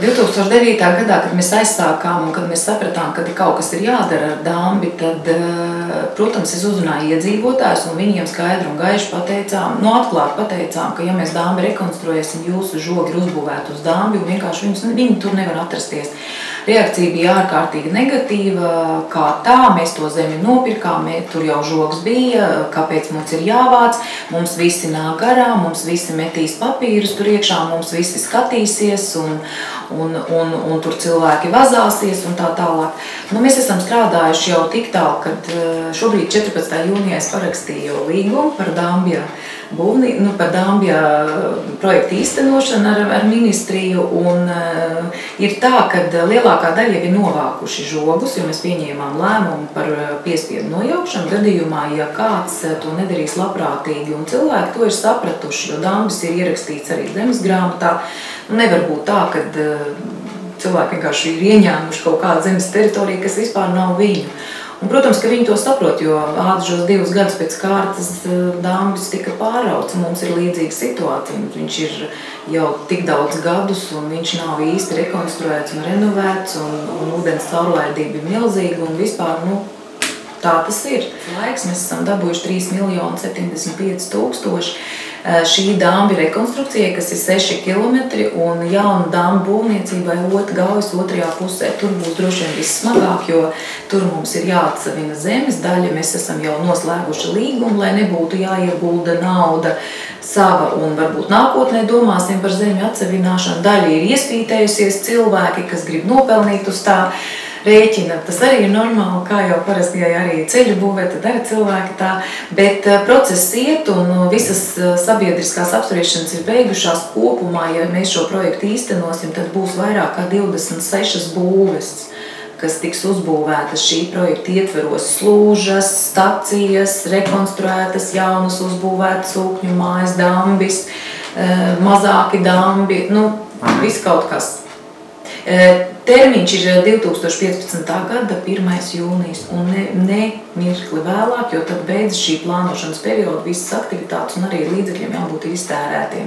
2009. gadā, kad mēs aizsākām un kad mēs sapratām, ka kaut kas ir jādara ar Dambi, tad, protams, es uzrunāju iedzīvotājus un viņiem skaidri un gaiši pateicām, atklāti pateicām, ka ja mēs Dambi rekonstruēsim, jūsu žogi ir uzbūvēti uz Dambi un vienkārši viņi tur nevar atrasties. Reakcija bija ārkārtīgi negatīva, kā tā, mēs to zemi nopirkām, tur jau žogs bija, kāpēc mums ir jāvāc, mums visi nāk garām, mums visi metīs papīrus tur iekšā, mums visi skatīsies un tur cilvēki vazāsies un tā tālāk. Mēs esam strādājuši jau tik tālu, kad šobrīd 14. jūnijā es parakstīju līgumu par Dambja par Dambja projektu īstenošanu ar ministriju, un ir tā, ka lielākā daļa jau ir novākuši žogus, jo mēs pieņēmām lēmumu par piespiedu nojaukšanu gadījumā, ja kāds to nedarīs labprātīgi, un cilvēki to ir sapratuši, jo Dambis ir ierakstīts arī zemes grāmatā. Nevar būt tā, ka cilvēki vienkārši ir ieņēmuši kaut kādu zemes teritoriju, kas vispār nav viņu. Un, protams, ka viņi to saprot, jo ātržos 2 gadus pēc kārtas Dambis tika pārauts. Mums ir līdzīga situācija. Viņš ir jau tik daudz gadus, un viņš nav īsti rekonstruēts un renovēts, un ūdens caurlaidība ir milzīga, un vispār, tā tas ir. Laiks mēs esam dabūjuši 3 775 000 šī Dambja rekonstrukcijai, kas ir 6 kilometri, un jauna Dambja būvniecībai Gaujas otrajā pusē. Tur būs droši vien vissmagāk, jo tur mums ir jāatsavina zemes daļa. Mēs esam jau noslēguši līgumu, lai nebūtu jāiegulda nauda sava, un varbūt nākotnē domāsim par zemi atsavināšanu. Daļa ir iespītējusies cilvēki, kas grib nopelnīt uz tā rēķina. Tas arī ir normāli, kā jau parasti, ja arī ceļu būvē, tad arī cilvēki tā. Bet process iet, un visas sabiedriskās apspriešanas ir beigušās kopumā. Ja mēs šo projektu īstenosim, tad būs vairāk kā 26 būves, kas tiks uzbūvētas šī projekta ietveros. Slūžas, stacijas, rekonstruētas, jaunas uzbūvētas ūkņu mājas, Dambis, mazāki Dambi, viss kaut kas. Termiņš ir 2015. gada 1. jūnijas, un ne mirkli vēlāk, jo tad beidzas šī plānošanas perioda, visas aktivitātes un arī līdzekļiem jābūt iztērētiem.